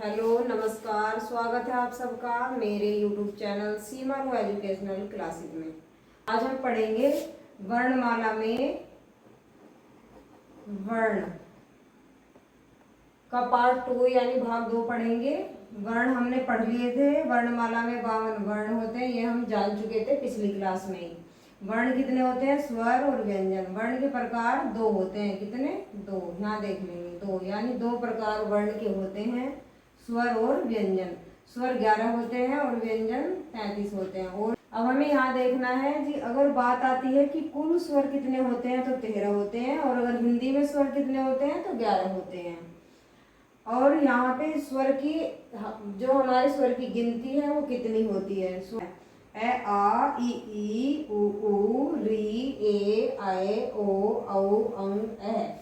Hello नमस्कार, स्वागत है आप सबका मेरे YouTube चैनल सीमा रो एजुकेशनल क्लासेस में। आज हम पढ़ेंगे वर्णमाला में वर्ण का पार्ट 2 यानी भाग 2 पढ़ेंगे। वर्ण हमने पढ़ लिए थे, वर्णमाला में 52 वर्ण होते हैं, ये हम जान चुके थे पिछली क्लास में ही। वर्ण कितने होते हैं? स्वर और व्यंजन। वर्ण के प्रकार 2 होते हैं। कितने? 2। यहाँ देख लेंगे 2, यानी 2 प्रकार वर्ण के होते हैं, स्वर और व्यंजन। स्वर 11 होते हैं और व्यंजन 33 होते हैं। और अब हमें यहाँ देखना है जी, अगर बात आती है कि कुल स्वर कितने होते हैं तो 13 होते हैं, और अगर हिंदी में स्वर कितने होते हैं तो 11 होते हैं। और यहाँ पे स्वर की जो हमारे स्वर की गिनती है वो कितनी होती है? ए आ ई उ री ए आए ओ औ अंग ए।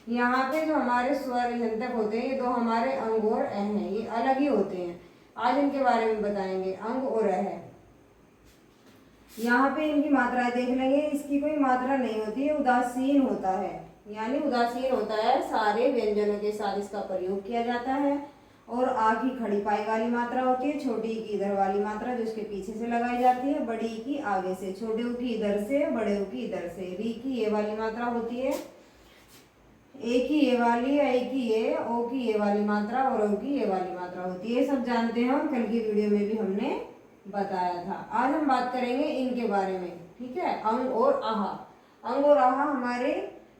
यहाँ पे जो हमारे स्वर यंत्रक होते हैं, ये 2 हमारे अंग और अ हैं, ये अलग ही होते हैं। आज इनके बारे में बताएंगे, अंग और अ। यहाँ पे इनकी मात्राएं देख लेंगे। इसकी कोई मात्रा नहीं होती है, उदासीन होता है, यानी उदासीन होता है। सारे व्यंजनों के साथ इसका प्रयोग किया जाता है। और आ की खड़ी पाई वाली मात्रा होती है, छोटी की इधर वाली मात्रा जो इसके पीछे से लगाई जाती है, बड़ी की आगे से, छोटे ऊ की इधर से, बड़े ऊ की इधर से। री की ये वाली मात्रा होती है, ए की ये वाली, ए की ये, ओ की ये वाली मात्रा और ओ की ये वाली मात्रा होती है। ये सब जानते हैं और कल की वीडियो में भी हमने बताया था। आज हम बात करेंगे इनके बारे में, ठीक है। अंग और आहा। अंग और आहा हमारे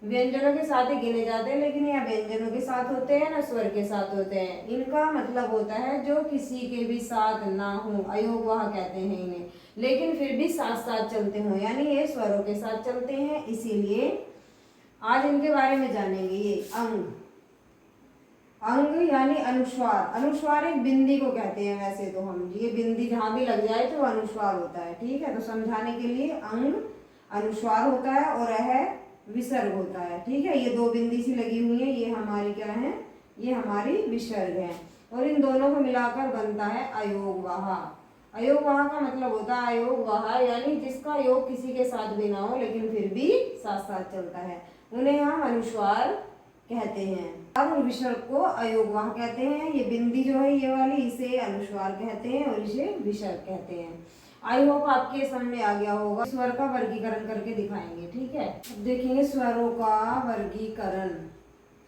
व्यंजनों के साथ ही गिने जाते हैं, लेकिन यह व्यंजनों के साथ होते हैं ना स्वर के साथ होते हैं। इनका मतलब होता है जो किसी के भी साथ ना हो, अयोगवाह कहते हैं इन्हें, लेकिन फिर भी साथ साथ चलते हो, यानी ये स्वरों के साथ चलते हैं। इसीलिए आज इनके बारे में जानेंगे। ये अंग, अंग यानी अनुस्वार। अनुस्वार एक बिंदी को कहते हैं वैसे तो हम, ये बिंदी जहां भी लग जाए तो अनुस्वार होता है, ठीक है। तो समझाने के लिए अंग अनुस्वार होता है और यह विसर्ग होता है, ठीक है। ये 2 बिंदी सी लगी हुई है, ये हमारी क्या है? ये हमारी विसर्ग है। और इन दोनों को मिलाकर बनता है अयोगवाह। अयोगवाह का मतलब होता है अयोगवाह, यानी जिसका योग किसी के साथ भी ना हो लेकिन फिर भी साथ साथ चलता है, उन्हें हम अनुस्वार कहते हैं। अब विसर्ग को अयोगवाह कहते हैं। ये बिंदी जो है ये वाली, इसे अनुस्वार कहते हैं और इसे विसर्ग कहते हैं। आई होप आपके समझ में आ गया होगा। स्वर का वर्गीकरण करके दिखाएंगे, ठीक है। अब देखेंगे स्वरों का वर्गीकरण।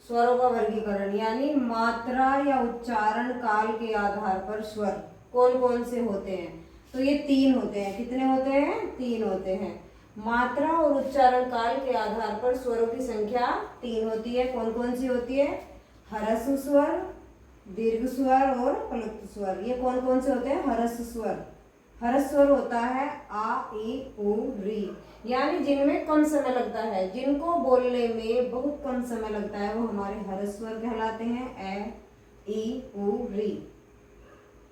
स्वरों का वर्गीकरण यानी मात्रा या उच्चारण काल के आधार पर स्वर कौन कौन से होते हैं? तो ये 3 होते हैं। कितने होते हैं? 3 होते हैं। मात्रा और उच्चारण काल के आधार पर स्वरों की संख्या 3 होती है। कौन कौन सी होती है? ह्रस्व स्वर, दीर्घ स्वर और प्लुप्त स्वर। ये कौन कौन से होते हैं? ह्रस्व स्वर। ह्रस्व स्वर होता है आ ई उ री, यानी जिनमें कम समय लगता है, जिनको बोलने में बहुत कम समय लगता है, वो हमारे ह्रस्व स्वर कहलाते हैं। ए ई उ री।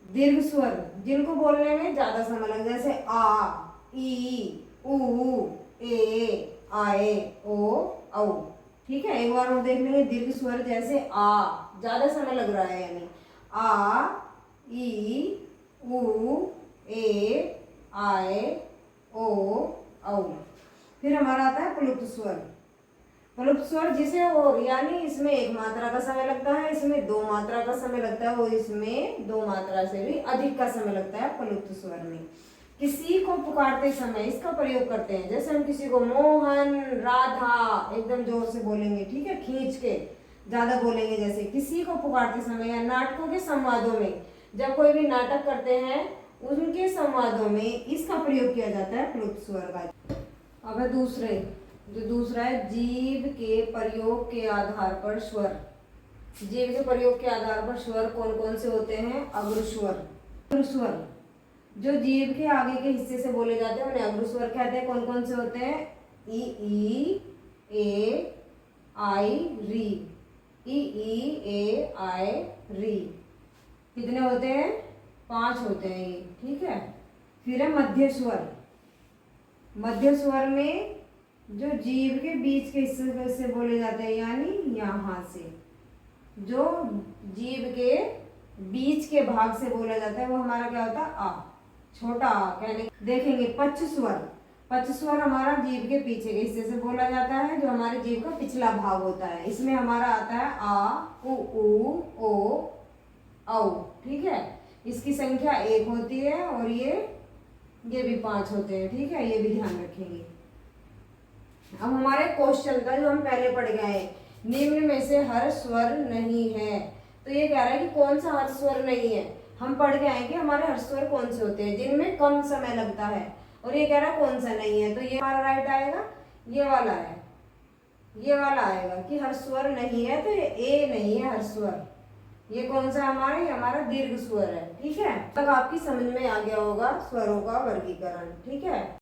दीर्घ स्वर जिनको बोलने में ज्यादा समय लगता है, जैसे आ ई उ ए आए ओ औ, ठीक है। एक बार हम देख लेंगे दीर्घ स्वर, जैसे आ ज्यादा समय लग रहा है, यानी आ ई उ ए आए ओ औ। फिर हमारा आता है प्लुप्त स्वर। प्लुप्त स्वर जिसे और यानी इसमें 1 मात्रा का समय लगता है, इसमें 2 मात्रा का समय लगता है, और इसमें 2 मात्रा से भी अधिक का समय लगता है प्लुप्त स्वर में। किसी को पुकारते समय इसका प्रयोग करते हैं, जैसे हम किसी को मोहन राधा एकदम जोर से बोलेंगे, ठीक है, खींच के ज्यादा बोलेंगे। जैसे किसी को पुकारते समय, या नाटकों के संवादों में जब कोई भी नाटक करते हैं उनके संवादों में इसका प्रयोग किया जाता है प्लुप्त स्वर का। अब है दूसरा है जीव के प्रयोग के आधार पर स्वर। जीव के प्रयोग के आधार पर स्वर कौन कौन से होते हैं? अग्रस्वर। अग्रस्वर जो जीव के आगे के हिस्से से बोले जाते हैं उन्हें अग्रस्वर कहते हैं। कौन कौन से होते हैं? ई ए आई री। ई ए आई री कितने होते हैं? 5 होते हैं ये, ठीक है। फिर है मध्य स्वर। मध्य स्वर में जो जीव के बीच के हिस्से से बोले जाते हैं, यानी यहाँ से जो जीव के बीच के भाग से बोला जाता है वो हमारा क्या होता है? आ, छोटा आ कहने। देखेंगे पच्छ स्वर। पच्छ स्वर हमारा जीव के पीछे के हिस्से से बोला जाता है, जो हमारे जीव का पिछला भाग होता है। इसमें हमारा आता है आ उ ओ औ, ठीक है। इसकी संख्या 1 होती है और ये भी 5 होते हैं, ठीक है, ये भी ध्यान रखेंगे। अब हमारे क्वेश्चन का जो हम पहले पढ़ गए हैं, निम्न में से हर स्वर नहीं है, तो ये कह रहा है कि कौन सा हर स्वर नहीं है। हम पढ़ के आए कि हमारे हर स्वर कौन से होते हैं जिनमें कम समय लगता है, और ये कह रहा है कौन सा नहीं है, तो ये हमारा राइट आएगा, ये वाला है, ये वाला आएगा कि हर स्वर नहीं है, तो ये ए नहीं है हर स्वर। ये कौन सा हमारा, ये हमारा दीर्घ स्वर है, ठीक है। तब आपकी समझ में आ गया होगा स्वरों का वर्गीकरण, ठीक है।